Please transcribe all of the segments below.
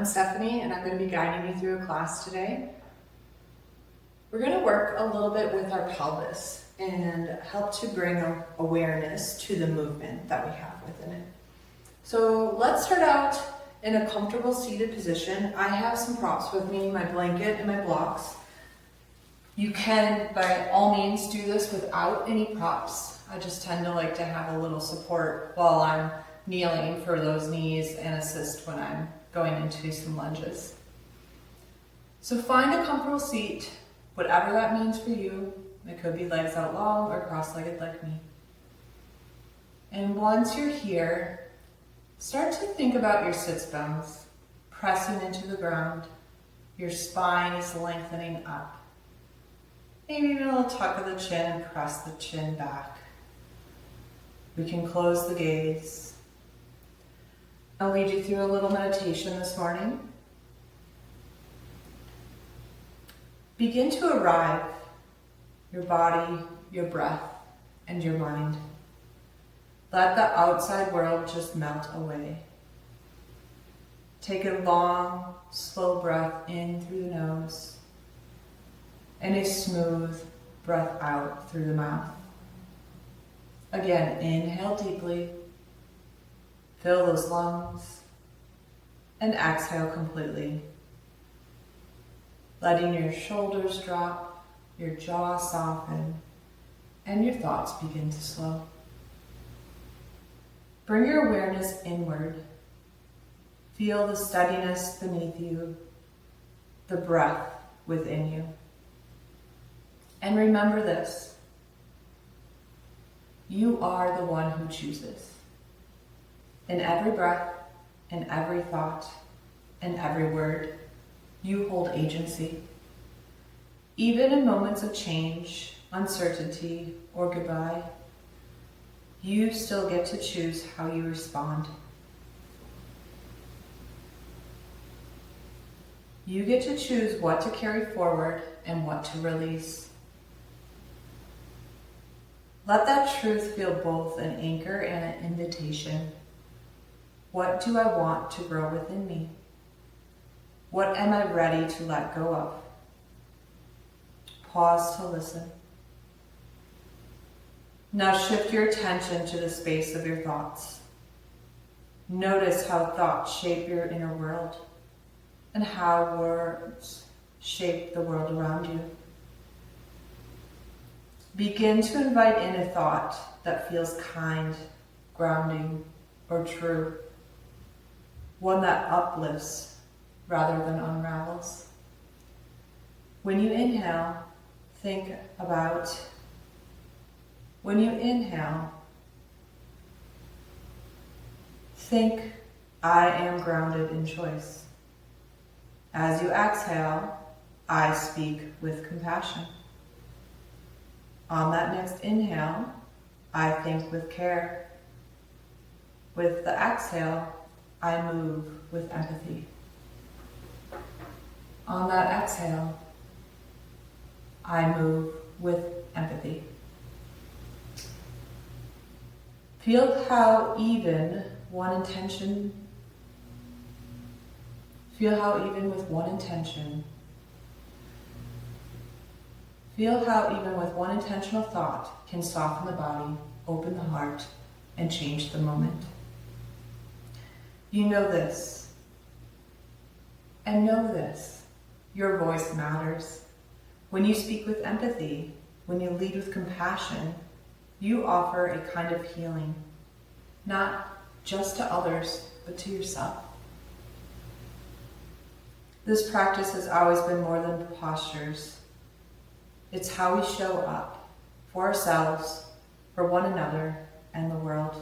I'm Stephanie, and I'm going to be guiding you through a class today. We're going to work a little bit with our pelvis and help to bring awareness to the movement that we have within it. So let's start out in a comfortable seated position. I have some props with me, my blanket and my blocks. You can, by all means, do this without any props. I just tend to like to have a little support while I'm kneeling for those knees and assist when I'm going into some lunges. So find a comfortable seat, whatever that means for you. It could be legs out long or cross-legged like me. And once you're here, start to think about your sits bones pressing into the ground. Your spine is lengthening up. Maybe even a little tuck of the chin and press the chin back. We can close the gaze. I'll lead you through a little meditation this morning. Begin to arrive your body, your breath, and your mind. Let the outside world just melt away. Take a long, slow breath in through the nose and a smooth breath out through the mouth. Again, inhale deeply. Fill those lungs and exhale completely. Letting your shoulders drop, your jaw soften, and your thoughts begin to slow. Bring your awareness inward. Feel the steadiness beneath you, the breath within you. And remember this: you are the one who chooses. In every breath, in every thought, in every word, you hold agency. Even in moments of change, uncertainty, or goodbye, you still get to choose how you respond. You get to choose what to carry forward and what to release. Let that truth feel both an anchor and an invitation. What do I want to grow within me? What am I ready to let go of? Pause to listen. Now shift your attention to the space of your thoughts. Notice how thoughts shape your inner world and how words shape the world around you. Begin to invite in a thought that feels kind, grounding, or true. One that uplifts rather than unravels. When you inhale, think I am grounded in choice. As you exhale, I speak with compassion. On that next inhale, I think with care. With the exhale, I move with empathy. On that exhale, I move with empathy. Feel how even with one intentional thought can soften the body, open the heart, and change the moment. You know this, and know this: your voice matters. When you speak with empathy, when you lead with compassion, you offer a kind of healing, not just to others, but to yourself. This practice has always been more than postures. It's how we show up for ourselves, for one another, and the world.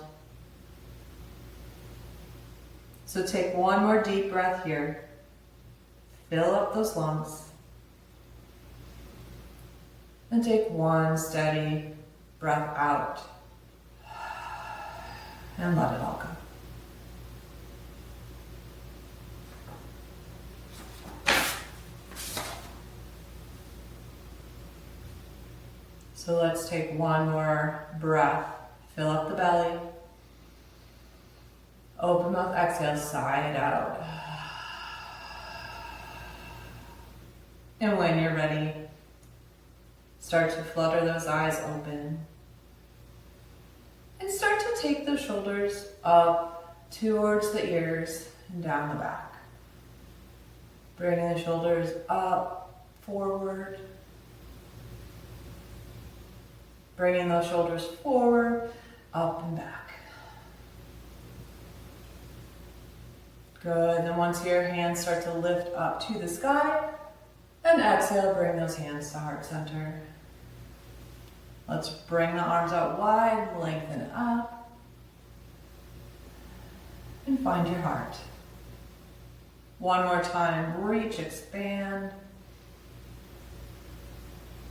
So take one more deep breath here. Fill up those lungs. And take one steady breath out. And let it all go. So let's take one more breath. Fill up the belly. Open mouth, exhale, sigh it out. And when you're ready, start to flutter those eyes open. And start to take the shoulders up towards the ears and down the back. Bringing the shoulders up, forward. Bringing those shoulders forward, up and back. Good, then once your hands start to lift up to the sky, and exhale, bring those hands to heart center. Let's bring the arms out wide, lengthen up, and find your heart. One more time, reach, expand,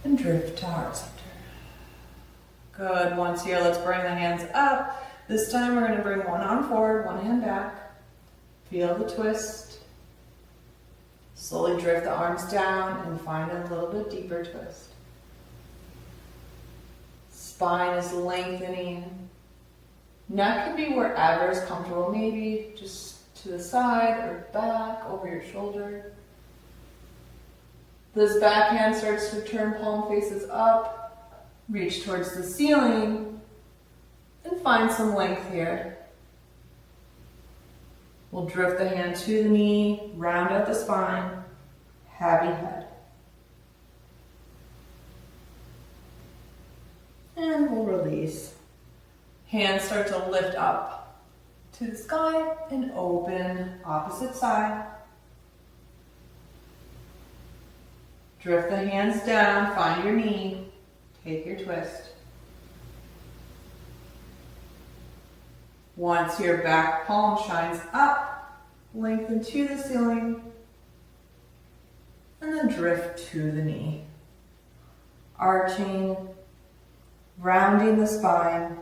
and drift to heart center. Good, once here, let's bring the hands up. This time we're gonna bring one arm forward, one hand back. Feel the twist. Slowly drift the arms down and find a little bit deeper twist. Spine is lengthening. Neck can be wherever is comfortable, maybe just to the side or back, over your shoulder. This back hand starts to turn, palm faces up, reach towards the ceiling, and find some length here. We'll drift the hand to the knee, round out the spine, heavy head. And we'll release. Hands start to lift up to the sky and open, opposite side. Drift the hands down, find your knee, take your twist. Once your back palm shines up, lengthen to the ceiling, and then drift to the knee. Arching, rounding the spine.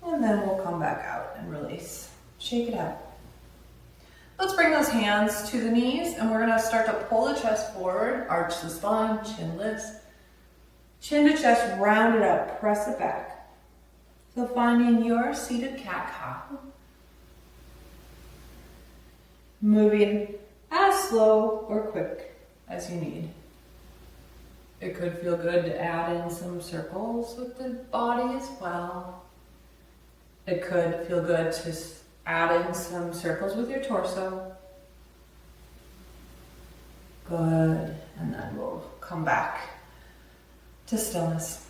And then we'll come back out and release. Shake it out. Let's bring those hands to the knees, and we're gonna start to pull the chest forward, arch the spine, chin lifts. Chin to chest, round it up, press it back. So finding your seated cat-cow. Moving as slow or quick as you need. It could feel good to add in some circles with the body as well. It could feel good to add in some circles with your torso. Good, and then we'll come back to stillness.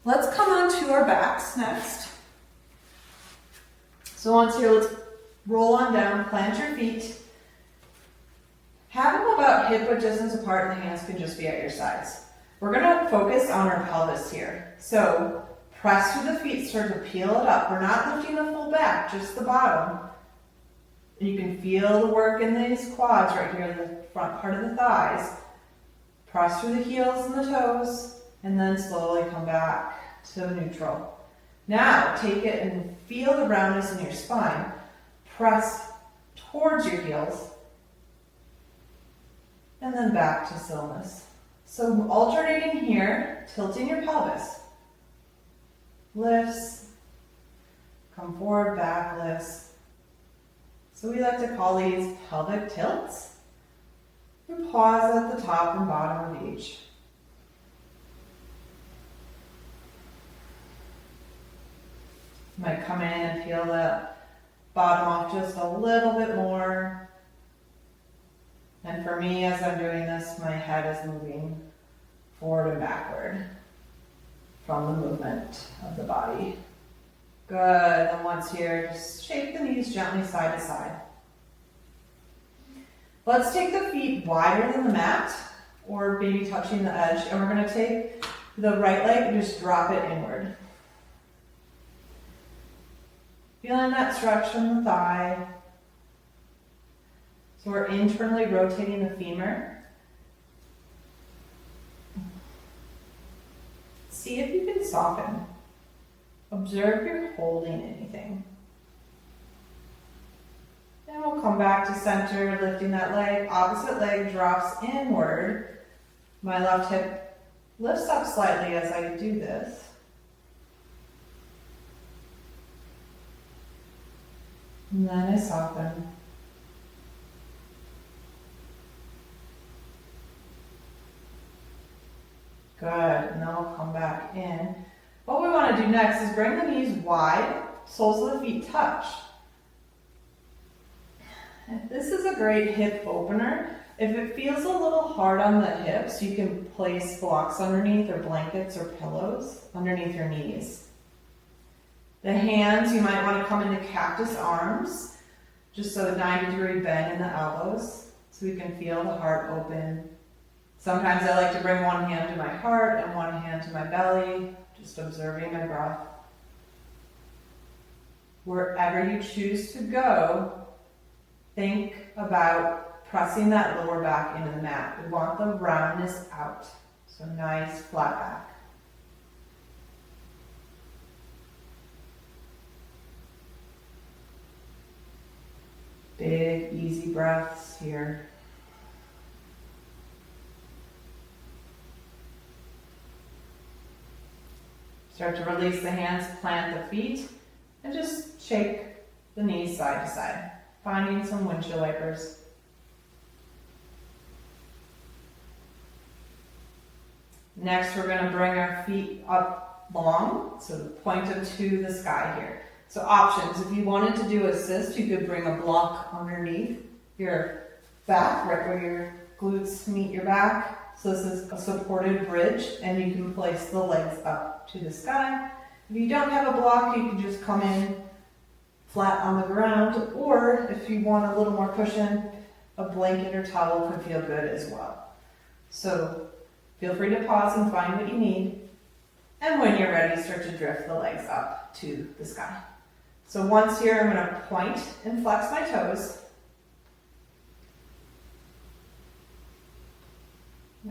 Let's come on to our backs next. So once here, let's roll on down, plant your feet. Have them about hip-width distance apart, and the hands can just be at your sides. We're gonna focus on our pelvis here. So press through the feet, start to peel it up. We're not lifting the full back, just the bottom. And you can feel the work in these quads right here in the front part of the thighs. Press through the heels and the toes, and then slowly come back to neutral. Now take it and feel the roundness in your spine. Press towards your heels, and then back to stillness. So alternating here, tilting your pelvis. Lifts, come forward, back, lifts. So we like to call these pelvic tilts. And pause at the top and bottom of each. You might come in and feel the bottom off just a little bit more. And for me, as I'm doing this, my head is moving forward and backward from the movement of the body. Good, and once here, just shake the knees gently side to side. Let's take the feet wider than the mat, or maybe touching the edge, and we're gonna take the right leg and just drop it inward. Feeling that stretch from the thigh. So we're internally rotating the femur. See if you can soften. Observe if you're holding anything. Then we'll come back to center, lifting that leg. Opposite leg drops inward. My left hip lifts up slightly as I do this. And then I soften. Good, and then we'll come back in. What we want to do next is bring the knees wide, soles of the feet touch. This is a great hip opener. If it feels a little hard on the hips, you can place blocks underneath or blankets or pillows underneath your knees. The hands, you might want to come into cactus arms, just so a 90-degree bend in the elbows, so we can feel the heart open. Sometimes I like to bring one hand to my heart and one hand to my belly, just observing my breath. Wherever you choose to go, think about pressing that lower back into the mat. We want the roundness out, so nice flat back. Big, easy breaths here. Start to release the hands, plant the feet, and just shake the knees side to side, finding some windshield wipers. Next, we're going to bring our feet up long, so point them to the sky here. So options, if you wanted to do assist, you could bring a block underneath your back, right where your glutes meet your back. So this is a supported bridge, and you can place the legs up to the sky. If you don't have a block, you can just come in flat on the ground, or if you want a little more cushion, a blanket or towel could feel good as well. So feel free to pause and find what you need. And when you're ready, start to drift the legs up to the sky. So once here, I'm going to point and flex my toes.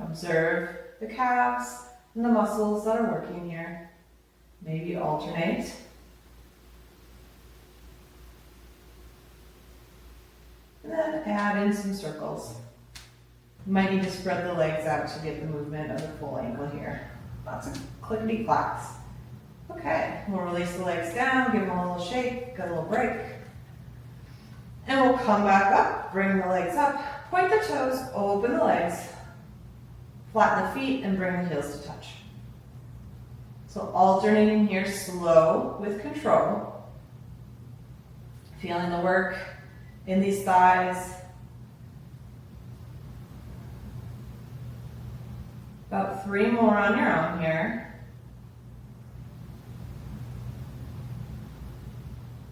Observe the calves and the muscles that are working here. Maybe alternate. And then add in some circles. You might need to spread the legs out to get the movement of the full ankle here. Lots of clickety clacks. Okay, we'll release the legs down, give them a little shake, get a little break. And we'll come back up, bring the legs up, point the toes, open the legs, flatten the feet, and bring the heels to touch. So alternating here, slow with control. Feeling the work in these thighs. About 3 more on your own here.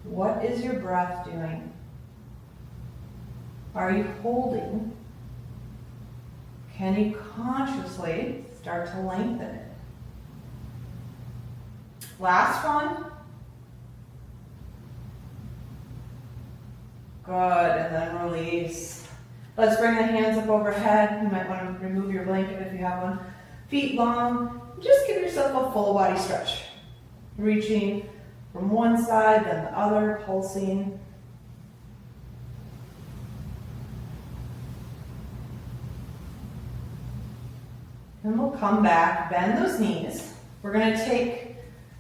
What is your breath doing? Are you holding? Can you consciously start to lengthen it? Last one. Good, and then release. Let's bring the hands up overhead. You might want to remove your blanket if you have one. Feet long. Just give yourself a full body stretch. Reaching from one side, then the other, pulsing. And we'll come back, bend those knees. We're going to take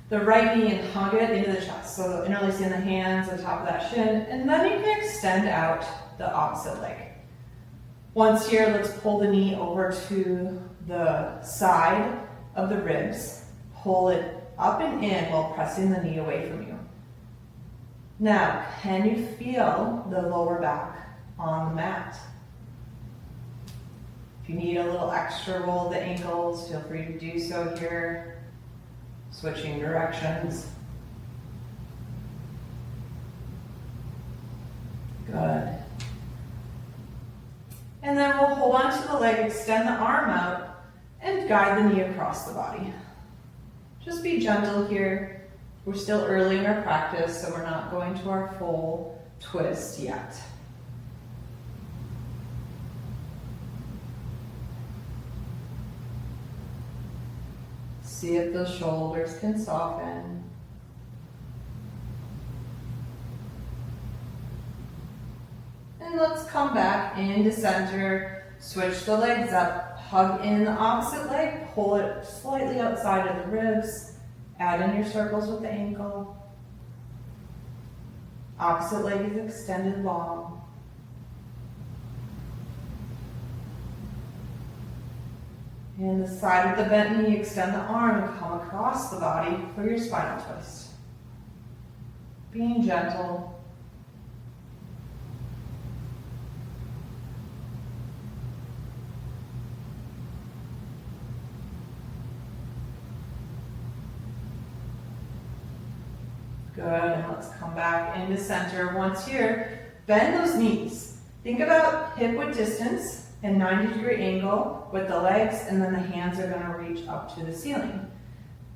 the right knee and hug it into the chest. So interlacing the hands on top of that shin, and then you can extend out the opposite leg. Once here, let's pull the knee over to the side of the ribs. Pull it up and in while pressing the knee away from you. Now, can you feel the lower back on the mat? If you need a little extra roll of the ankles, feel free to do so here. Switching directions. Good. And then we'll hold on to the leg, extend the arm out, and guide the knee across the body. Just be gentle here. We're still early in our practice, so we're not going to our full twist yet. See if those shoulders can soften. And let's come back into center. Switch the legs up. Hug in the opposite leg. Pull it slightly outside of the ribs. Add in your circles with the ankle. Opposite leg is extended long. And the side of the bent knee, extend the arm and come across the body for your spinal twist. Being gentle. Good, and let's come back into center. Once here, bend those knees. Think about hip width distance and 90-degree angle with the legs, and then the hands are gonna reach up to the ceiling.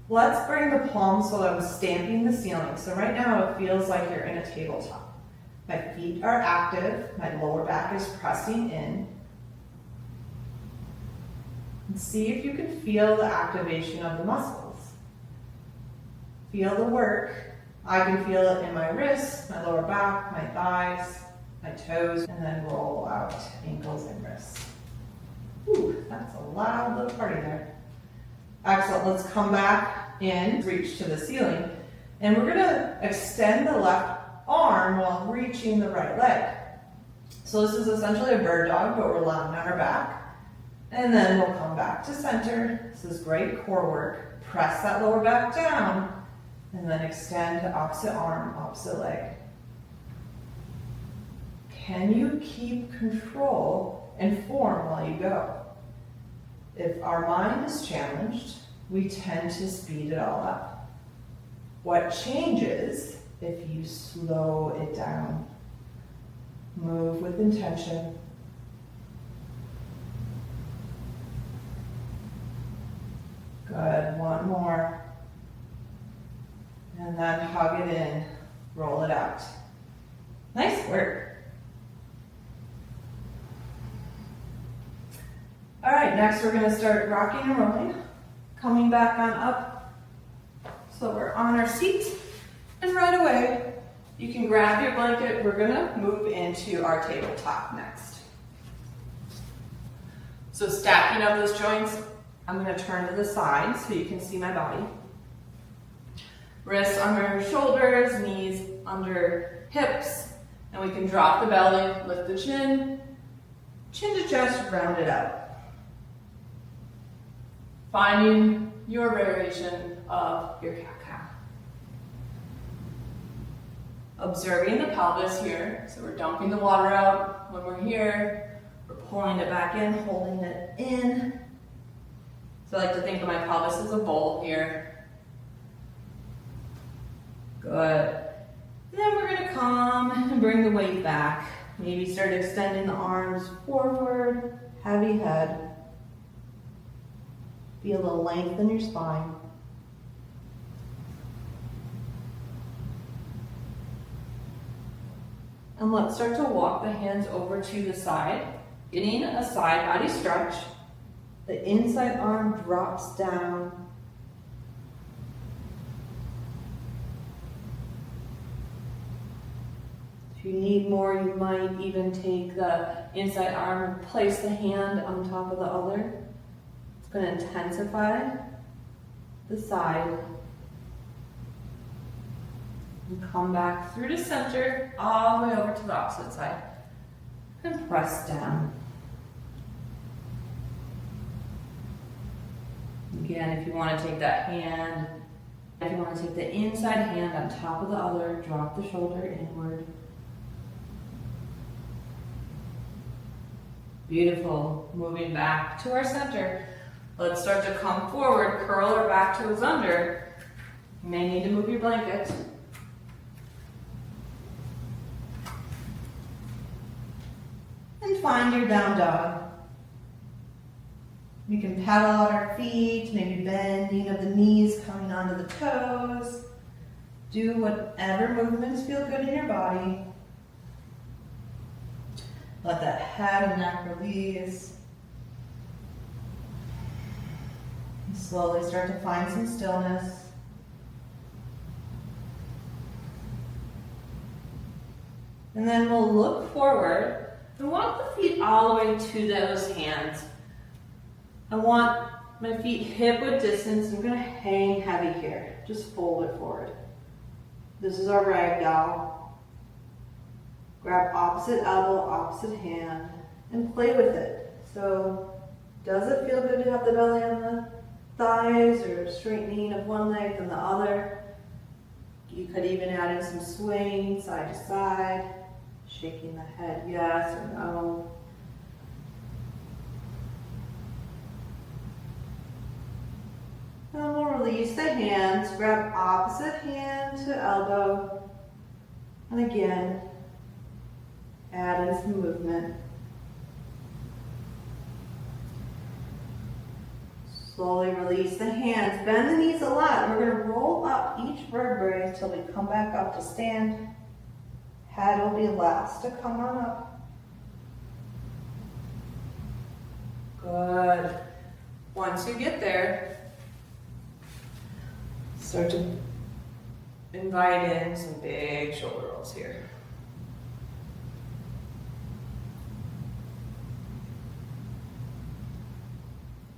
Let's bring the palms so that I'm stamping the ceiling. So right now it feels like you're in a tabletop. My feet are active, my lower back is pressing in. And see if you can feel the activation of the muscles. Feel the work. I can feel it in my wrists, my lower back, my thighs, my toes, and then roll out ankles and wrists. Ooh, that's a loud little party there. Excellent, let's come back in, reach to the ceiling, and we're gonna extend the left arm while reaching the right leg. So this is essentially a bird dog, but we're lying on our back. And then we'll come back to center. This is great core work. Press that lower back down, and then extend to opposite arm, opposite leg. Can you keep control and form while you go? If our mind is challenged, we tend to speed it all up. What changes if you slow it down? Move with intention. Good, one more. And then hug it in, roll it out. Nice work. All right, next we're gonna start rocking and rolling. Coming back on up. So we're on our seat, and right away, you can grab your blanket. We're gonna move into our tabletop next. So stacking up those joints, I'm gonna turn to the side so you can see my body. Wrists under shoulders, knees under hips, and we can drop the belly, lift the chin, chin to chest, round it out. Finding your variation of your cat-cow. Observing the pelvis here, so we're dumping the water out when we're here, we're pulling it back in, holding it in. So I like to think of my pelvis as a bowl here. Good. Then we're gonna come and bring the weight back. Maybe start extending the arms forward, heavy head. Feel the length in your spine. And let's start to walk the hands over to the side, getting a side body stretch. The inside arm drops down. If you need more, you might even take the inside arm and place the hand on top of the other. It's going to intensify the side. And come back through to center, all the way over to the opposite side. And press down. Again, if you want to take that hand, if you want to take the inside hand on top of the other, drop the shoulder inward. Beautiful. Moving back to our center. Let's start to come forward, curl our back toes under. You may need to move your blanket. And find your down dog. We can paddle out our feet, maybe bending of the knees, coming onto the toes. Do whatever movements feel good in your body. Let that head and neck release. And slowly start to find some stillness. And then we'll look forward and walk the feet all the way to those hands. I want my feet hip width distance. I'm going to hang heavy here. Just fold it forward. This is our ragdoll. Grab opposite elbow, opposite hand, and play with it. So Does it feel good to have the belly on the thighs or straightening of one leg than the other? You could even add in some swaying side to side, shaking the head yes or no. And we'll release the hands, grab opposite hand to elbow, and again, add in some movement. Slowly release the hands, bend the knees a lot. We're going to roll up each vertebrae until we come back up to stand. Head will be last to come on up. Good. Once you get there, start to invite in some big shoulder rolls here.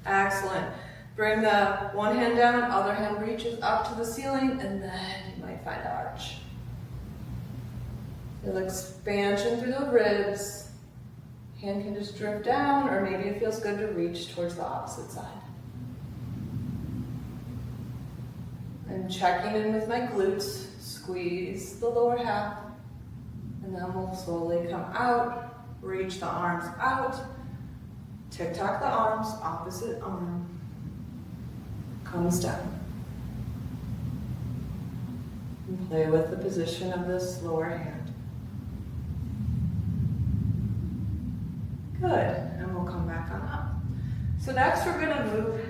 Excellent. Bring the one hand down, other hand reaches up to the ceiling, and then you might find the arch. Feel expansion through the ribs. Hand can just drift down, or maybe it feels good to reach towards the opposite side. I'm checking in with my glutes. Squeeze the lower half, and then we'll slowly come out, reach the arms out, tick-tock the arms, opposite arm comes down. And play with the position of this lower hand. Good, and we'll come back on up. So next we're gonna move.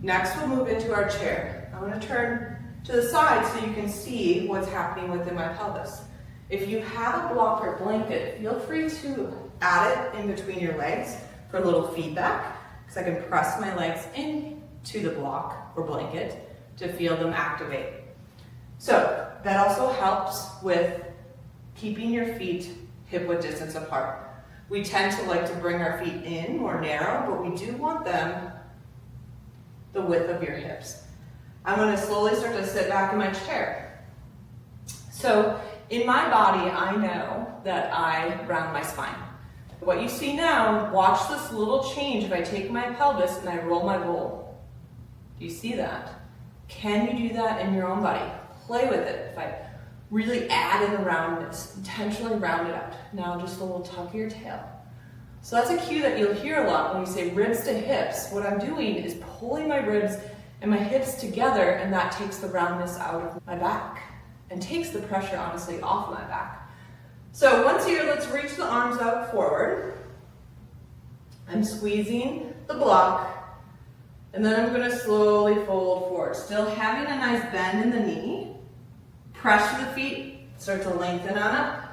Next we'll move into our chair. I'm gonna turn to the side so you can see what's happening within my pelvis. If you have a block or blanket, feel free to add it in between your legs for a little feedback, because I can press my legs into the block or blanket to feel them activate. So that also helps with keeping your feet hip-width distance apart. We tend to like to bring our feet in more narrow, but we do want them the width of your hips. I'm going to slowly start to sit back in my chair. So in my body, I know that I round my spine. What you see now, watch this little change if I take my pelvis and I roll my roll. Do you see that? Can you do that in your own body? Play with it. If I really add in the roundness, intentionally round it out. Now just a little tuck of your tail. So that's a cue that you'll hear a lot when we say ribs to hips. What I'm doing is pulling my ribs and my hips together, and that takes the roundness out of my back and takes the pressure, honestly, off my back. So once here, let's reach the arms out forward. I'm squeezing the block, and then I'm going to slowly fold forward. Still having a nice bend in the knee. Pressure the feet, start to lengthen on up.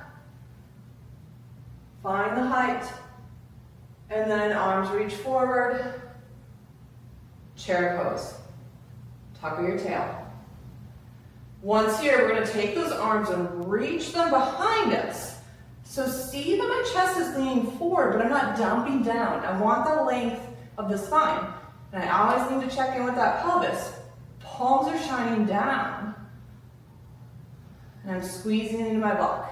Find the height. And then arms reach forward. Chair pose. Tuck of your tail. Once here, we're going to take those arms and reach them behind us. So see that my chest is leaning forward, but I'm not dumping down. I want the length of the spine. And I always need to check in with that pelvis. Palms are shining down. And I'm squeezing into my block.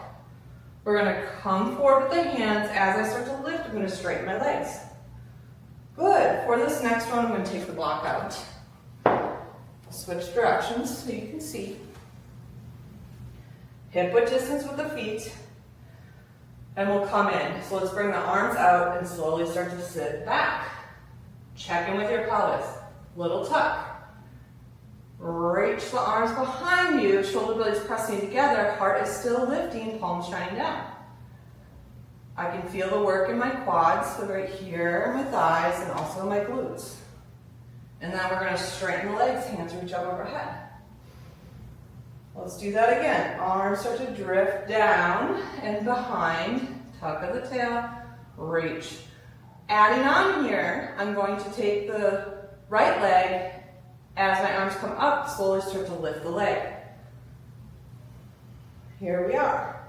We're going to come forward with the hands. As I start to lift, I'm going to straighten my legs. Good. For this next one, I'm going to take the block out. I'll switch directions so you can see. Hip-width distance with the feet. And we'll come in. So let's bring the arms out and slowly start to sit back. Check in with your pelvis. Little tuck. Reach the arms behind you, shoulder blades pressing together, heart is still lifting, palms shining down. I can feel the work in my quads, so right here, my thighs, and also my glutes. And then we're going to straighten the legs, hands reach up overhead. Let's do that again. Arms start to drift down and behind, tuck of the tail, reach. Adding on here, I'm going to take the right leg. As my arms come up, slowly start to lift the leg. Here we are.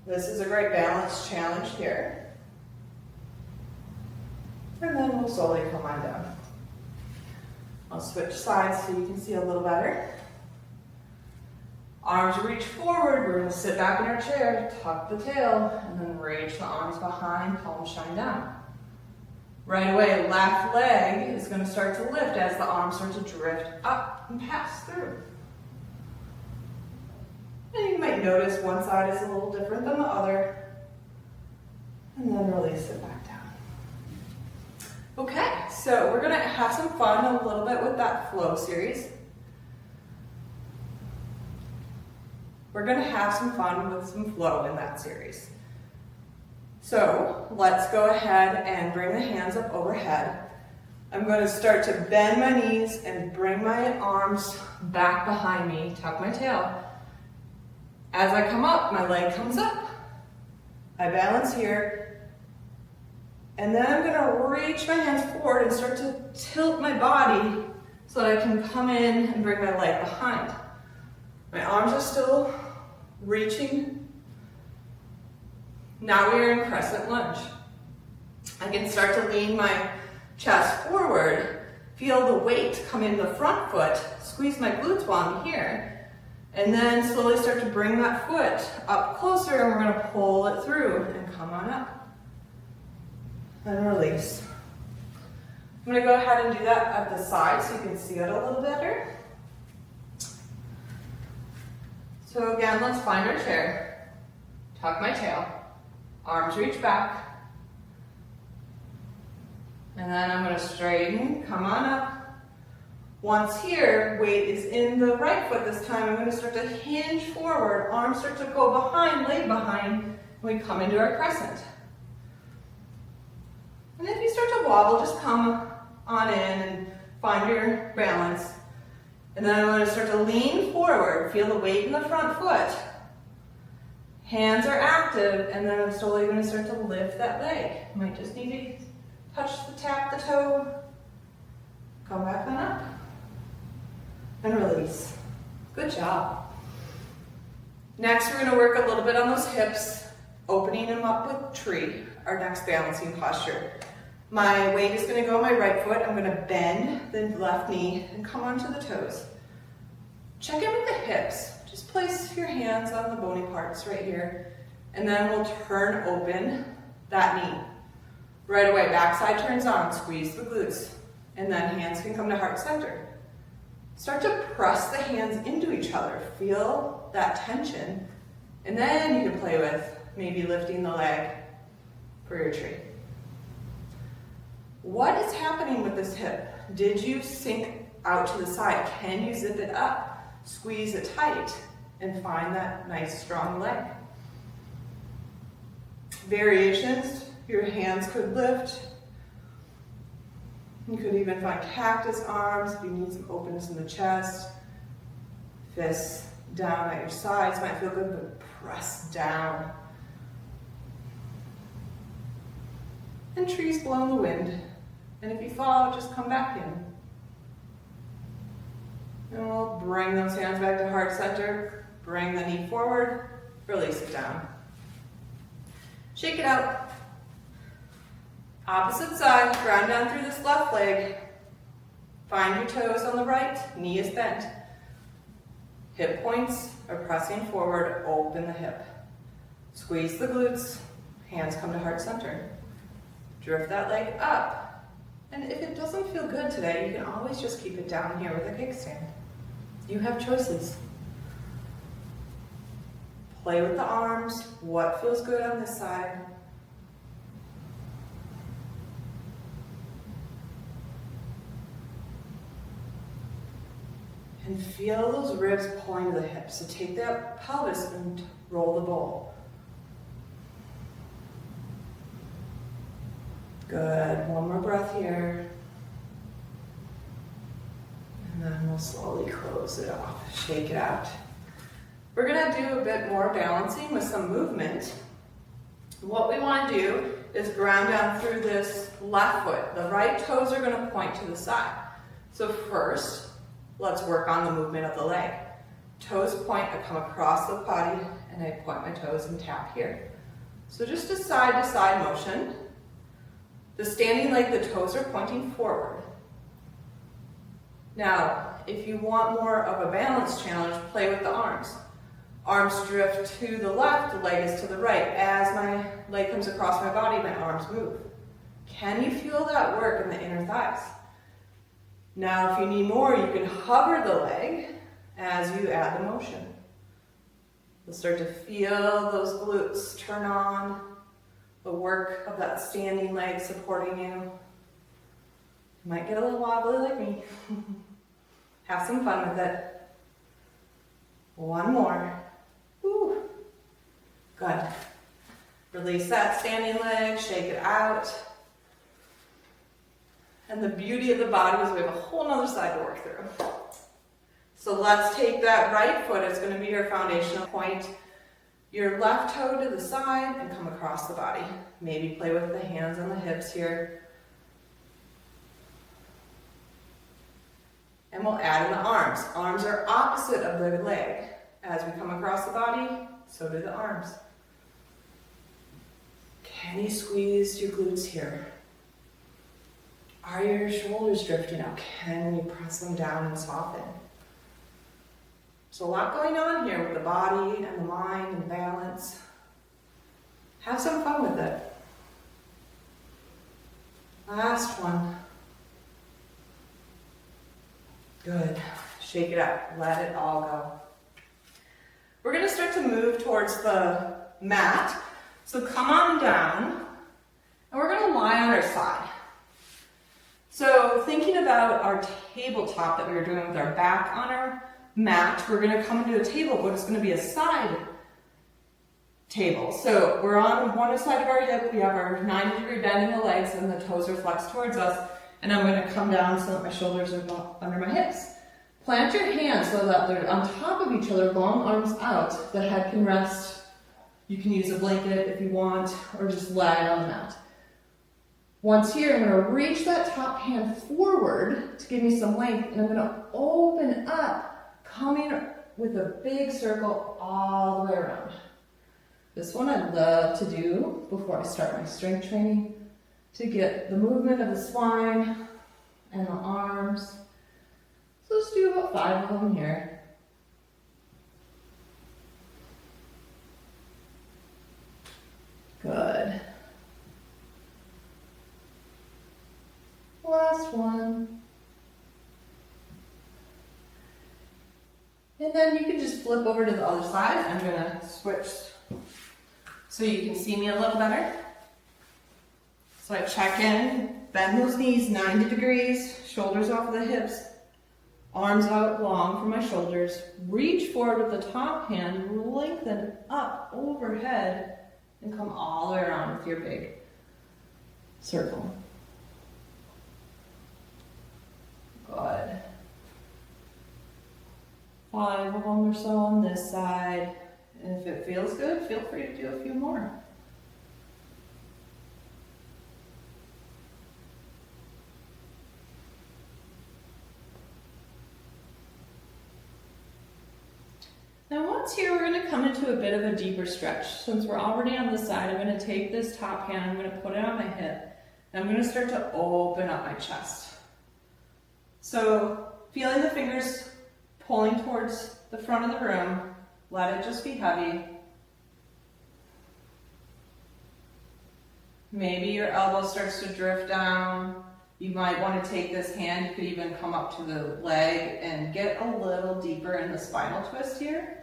This is a great balance challenge here. And then we'll slowly come on down. I'll switch sides so you can see a little better. Arms reach forward, we're gonna sit back in our chair, tuck the tail, and then reach the arms behind, palms shine down. Right away, left leg is gonna start to lift as the arms start to drift up and pass through. And you might notice one side is a little different than the other, and then release it back down. Okay, so we're gonna have some fun a little bit with that flow series. We're gonna have some fun with some flow in that series. So let's go ahead and bring the hands up overhead. I'm going to start to bend my knees and bring my arms back behind me, tuck my tail. As I come up, my leg comes up. I balance here. And then I'm going to reach my hands forward and start to tilt my body so that I can come in and bring my leg behind. My arms are still reaching. Now we are in crescent lunge. I can start to lean my chest forward, feel the weight come in the front foot, squeeze my glutes while I'm here, and then slowly start to bring that foot up closer, and we're gonna pull it through and come on up. And release. I'm gonna go ahead and do that at the side so you can see it a little better. So again, let's find our chair, tuck my tail, arms reach back, and then I'm going to straighten, come on up. Once here, weight is in the right foot this time. I'm going to start to hinge forward, arms start to go behind, leg behind, and we come into our crescent. And if you start to wobble, just come on in and find your balance. And then I'm going to start to lean forward, feel the weight in the front foot. Hands are active, and then I'm slowly going to start to lift that leg. You might just need to tap the toe, come back on up, and release. Good job. Next, we're going to work a little bit on those hips, opening them up with tree, our next balancing posture. My weight is going to go on my right foot. I'm going to bend the left knee and come onto the toes. Check in with the hips. Just place your hands on the bony parts right here, and then we'll turn open that knee. Right away, backside turns on, squeeze the glutes, and then hands can come to heart center. Start to press the hands into each other. Feel that tension, and then you can play with maybe lifting the leg for your tree. What is happening with this hip? Did you sink out to the side? Can you zip it up? Squeeze it tight and find that nice strong leg. Variations, your hands could lift. You could even find cactus arms if you need some openness in the chest. Fists down at your sides might feel good, but press down. And trees blow in the wind. And if you fall, just come back in. And we'll bring those hands back to heart center. Bring the knee forward. Release it down. Shake it out. Opposite side. Ground down through this left leg. Find your toes on the right. Knee is bent. Hip points are pressing forward. Open the hip. Squeeze the glutes. Hands come to heart center. Drift that leg up. And if it doesn't feel good today, you can always just keep it down here with a kickstand. You have choices. Play with the arms. What feels good on this side? And feel those ribs pulling to the hips. So take that pelvis and roll the bowl. Good. One more breath here. And then we'll slowly close it off. Shake it out. We're going to do a bit more balancing with some movement. What we want to do is ground down through this left foot. The right toes are going to point to the side. So first, let's work on the movement of the leg. Toes point, I come across the body, and I point my toes and tap here. So just a side-to-side motion. The standing leg, the toes are pointing forward. Now, if you want more of a balance challenge, play with the arms. Arms drift to the left, the leg is to the right. As my leg comes across my body, my arms move. Can you feel that work in the inner thighs? Now, if you need more, you can hover the leg as you add the motion. You'll start to feel those glutes turn on, the work of that standing leg supporting you. You might get a little wobbly like me. Have some fun with it. One more. Woo. Good. Release that standing leg, shake it out. And the beauty of the body is we have a whole nother side to work through. So let's take that right foot, it's going to be your foundational point. Your left toe to the side and come across the body. Maybe play with the hands on the hips here. And we'll add in the arms. Arms are opposite of the leg. As we come across the body, so do the arms. Can you squeeze your glutes here? Are your shoulders drifting out? Can you press them down and soften? There's a lot going on here with the body and the mind and balance. Have some fun with it. Last one. Good. Shake it up. Let it all go. We're going to start to move towards the mat. So come on down, and we're going to lie on our side. So thinking about our tabletop that we were doing with our back on our mat, we're going to come into a table, but it's going to be a side table. So we're on one side of our hip, we have our 90-degree bend in the legs, and the toes are flexed towards us. And I'm going to come down so that my shoulders are under my hips. Plant your hands so that they're on top of each other, long arms out. The head can rest. You can use a blanket if you want, or just lie on the mat. Once here, I'm going to reach that top hand forward to give me some length, and I'm going to open up, coming with a big circle all the way around. This one I love to do before I start my strength training to get the movement of the spine and the arms. So let's do about 5 of them here. Good. Last one. And then you can just flip over to the other side. I'm going to switch so you can see me a little better. So I check in, bend those knees 90 degrees, shoulders off the hips, arms out long from my shoulders. Reach forward with the top hand, lengthen up overhead, and come all the way around with your big circle. Good. 5 of them or so on this side. And if it feels good, feel free to do a few more. Now once here, we're going to come into a bit of a deeper stretch. Since we're already on the side, I'm going to take this top hand, I'm going to put it on my hip, and I'm going to start to open up my chest. So feeling the fingers pulling towards the front of the room, let it just be heavy. Maybe your elbow starts to drift down. You might want to take this hand, you could even come up to the leg and get a little deeper in the spinal twist here.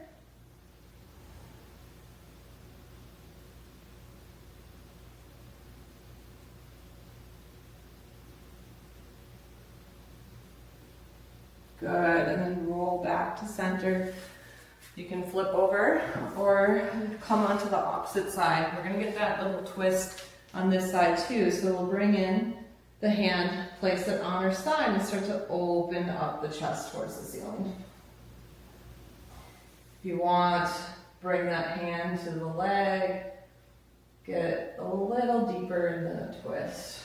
Good, and then roll back to center. You can flip over or come onto the opposite side. We're going to get that little twist on this side too. So we'll bring in the hand, place it on our side, and start to open up the chest towards the ceiling. If you want, bring that hand to the leg, get a little deeper in the twist.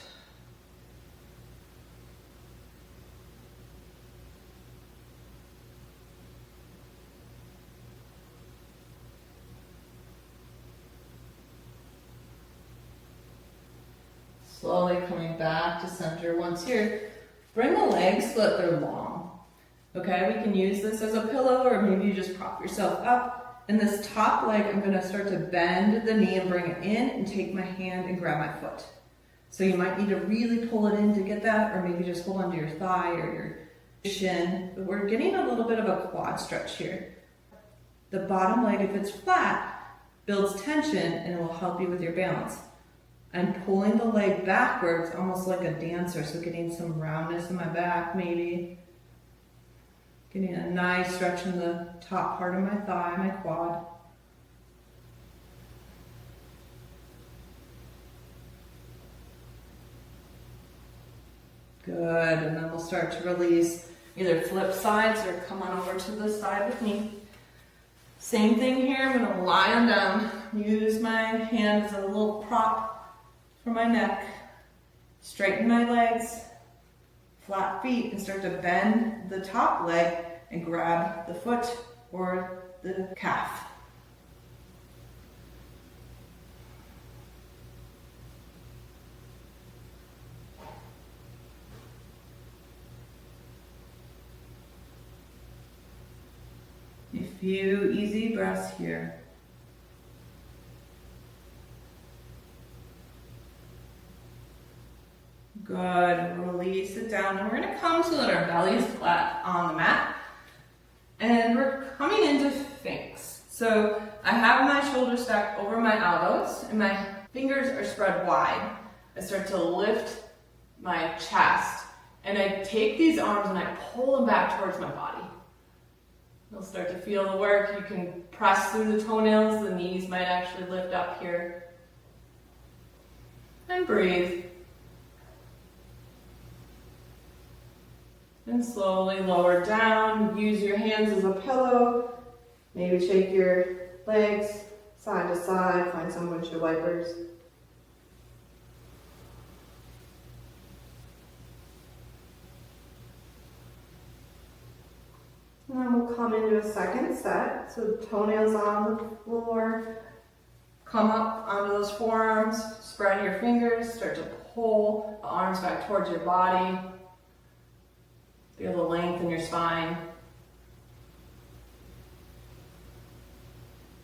Slowly coming back to center. Once here, bring the legs so that they're long. Okay, we can use this as a pillow, or maybe you just prop yourself up In this top leg, I'm going to start to bend the knee and bring it in and take my hand and grab my foot. So you might need to really pull it in to get that, or maybe just hold onto your thigh or your shin. But we're getting a little bit of a quad stretch here. The bottom leg, if it's flat, builds tension and it will help you with your balance. I'm pulling the leg backwards, almost like a dancer, so getting some roundness in my back maybe. Getting a nice stretch in the top part of my thigh, my quad. Good, and then we'll start to release, either flip sides or come on over to the side with me. Same thing here, I'm gonna lie on down. Use my hand as a little prop for my neck. Straighten my legs, flat feet, and start to bend the top leg and grab the foot or the calf. A few easy breaths here. Good, release it down. And we're gonna come so that our belly is flat on the mat. And we're coming into Sphinx. So I have my shoulders stacked over my elbows and my fingers are spread wide. I start to lift my chest and I take these arms and I pull them back towards my body. You'll start to feel the work. You can press through the toenails. The knees might actually lift up here. And breathe. And slowly lower down. Use your hands as a pillow. Maybe shake your legs side to side. Find some windshield wipers. And then we'll come into a second set. So toenails on the floor. Come up onto those forearms. Spread your fingers. Start to pull the arms back towards your body. Feel the length in your spine.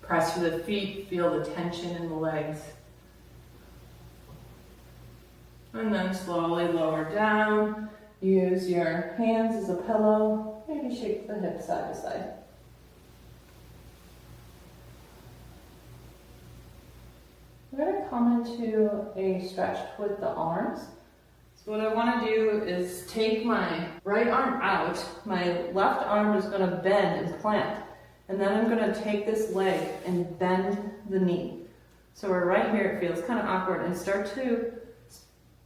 Press through the feet, feel the tension in the legs. And then slowly lower down. Use your hands as a pillow. Maybe shake the hips side to side. We're going to come into a stretch with the arms. So what I want to do is take my right arm out, my left arm is going to bend and plant, and then I'm going to take this leg and bend the knee. So we're right here, it feels kind of awkward, and start to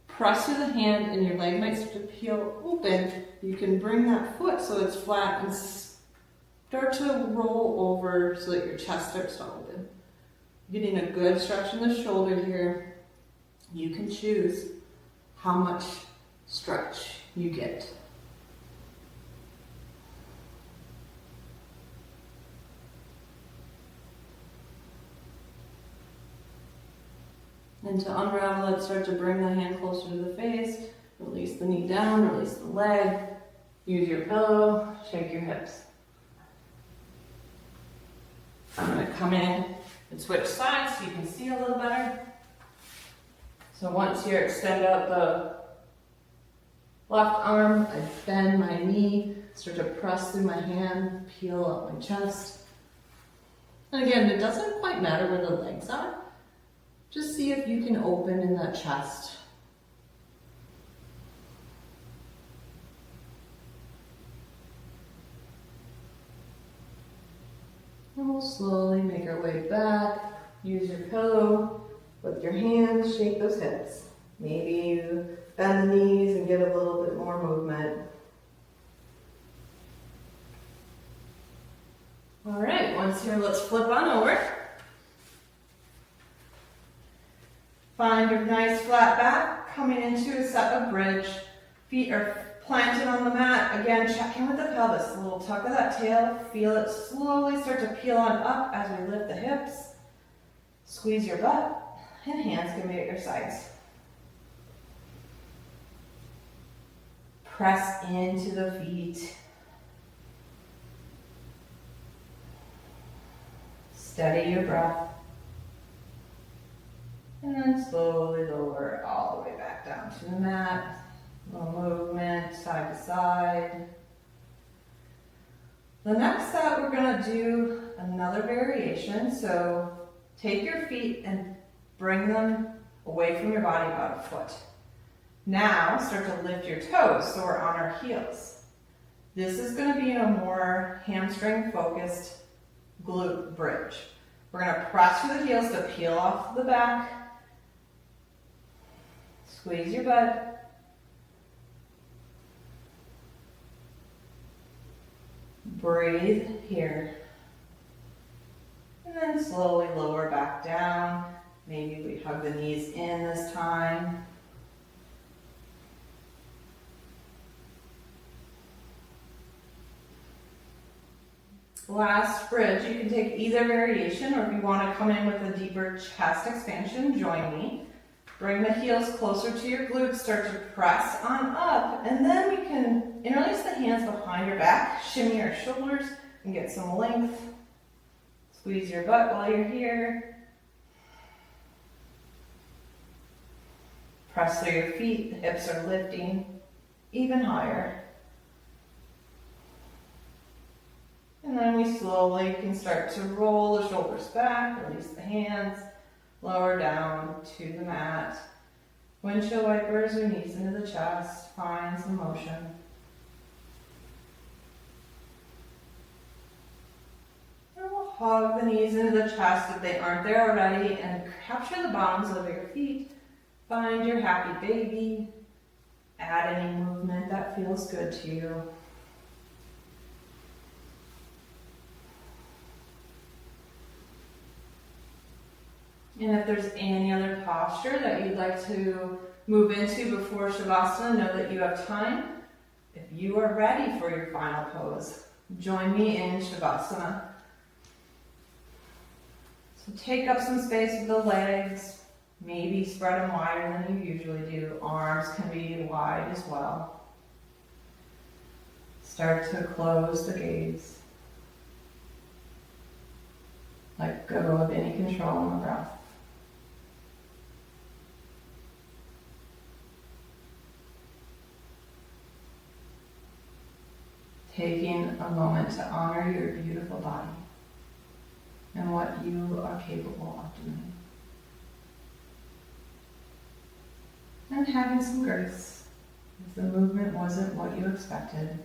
press through the hand and your leg might start to peel open. You can bring that foot so it's flat and start to roll over so that your chest starts to open. Getting a good stretch in the shoulder here. You can choose how much stretch you get. And to unravel it, start to bring the hand closer to the face, release the knee down, release the leg, use your pillow, shake your hips. I'm going to come in and switch sides so you can see a little better. So once you extend out the left arm, I bend my knee, start to press through my hand, peel up my chest. And again, it doesn't quite matter where the legs are. Just see if you can open in that chest. And we'll slowly make our way back. Use your pillow. With your hands, shake those hips. Maybe you bend the knees and get a little bit more movement. All right, once here, let's flip on over. Find your nice flat back, coming into a set of bridge. Feet are planted on the mat. Again, check in with the pelvis. A little tuck of that tail. Feel it slowly start to peel on up as we lift the hips. Squeeze your butt. And hands can be at your sides. Press into the feet. Steady your breath. And then slowly lower all the way back down to the mat. A little movement side to side. The next set, we're going to do another variation. So take your feet and bring them away from your body about a foot. Now start to lift your toes, so we're on our heels. This is going to be a more hamstring focused glute bridge. We're going to press through the heels to peel off the back. Squeeze your butt. Breathe here. And then slowly lower back down. Maybe we hug the knees in this time. Last bridge, you can take either variation, or if you want to come in with a deeper chest expansion, join me. Bring the heels closer to your glutes, start to press on up, and then we can interlace the hands behind your back, shimmy your shoulders, and get some length. Squeeze your butt while you're here. Press through your feet, the hips are lifting even higher. And then we slowly can start to roll the shoulders back, release the hands, lower down to the mat. Windshield wipers or knees into the chest, find some motion. And we'll hug the knees into the chest if they aren't there already, and capture the bottoms of your feet. Find your happy baby. Add any movement that feels good to you. And if there's any other posture that you'd like to move into before Shavasana, know that you have time. If you are ready for your final pose, join me in Shavasana. So take up some space with the legs, maybe spread them wider than you usually do. Arms can be wide as well. Start to close the gaze. Let go of any control on the breath. Taking a moment to honor your beautiful body and what you are capable of doing. And having some grace if the movement wasn't what you expected.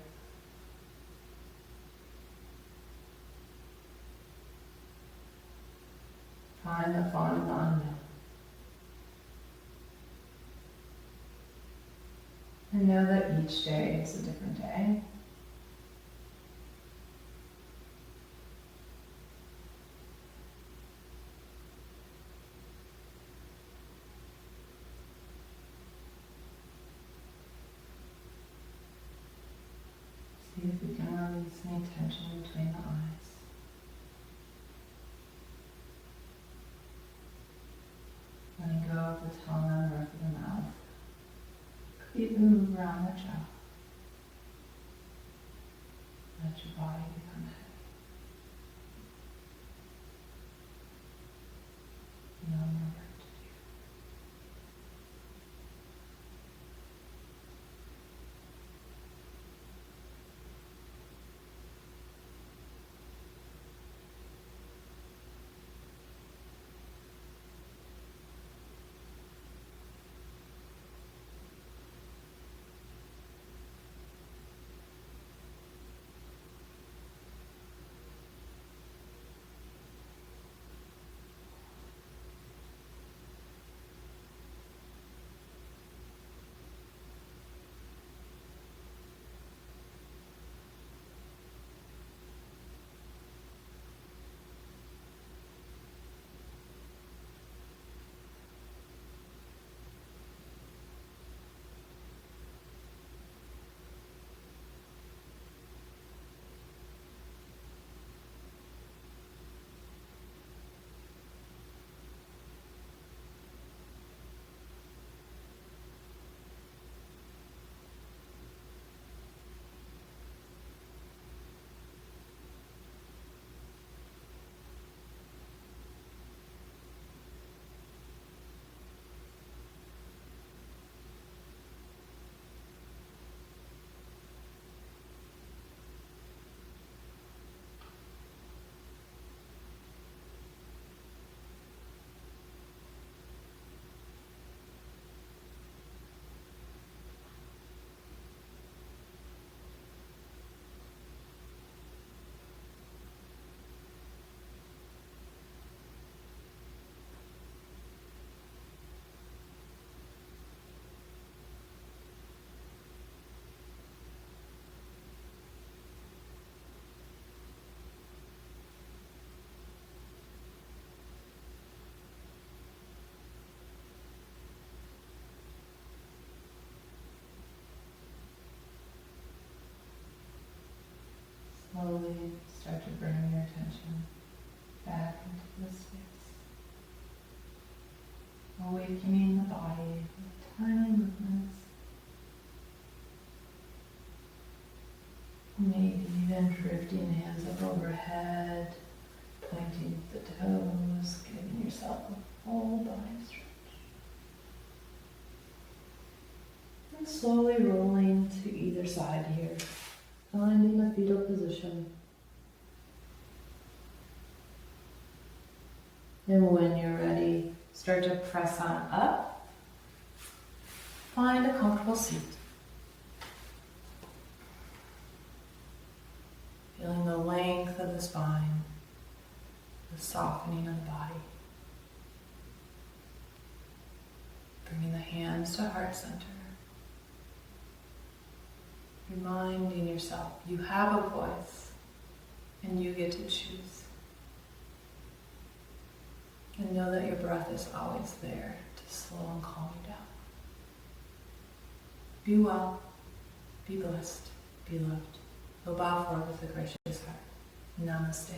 Find the fun in the unknown. And know that each day is a different day. See if we can release any tension between the eyes. Letting go of the tongue and the roof of the mouth. Could even move around the jaw. Let your body become heavy. No more work to do. Lifting hands up overhead, pointing the toes, giving yourself a full body stretch. And slowly rolling to either side here, finding a fetal position. And when you're ready, start to press on up. Find a comfortable seat. Feeling the length of the spine, the softening of the body. Bringing the hands to heart center. Reminding yourself you have a voice and you get to choose. And know that your breath is always there to slow and calm you down. Be well, be blessed, be loved. We'll bow forward with a gracious heart. Namaste.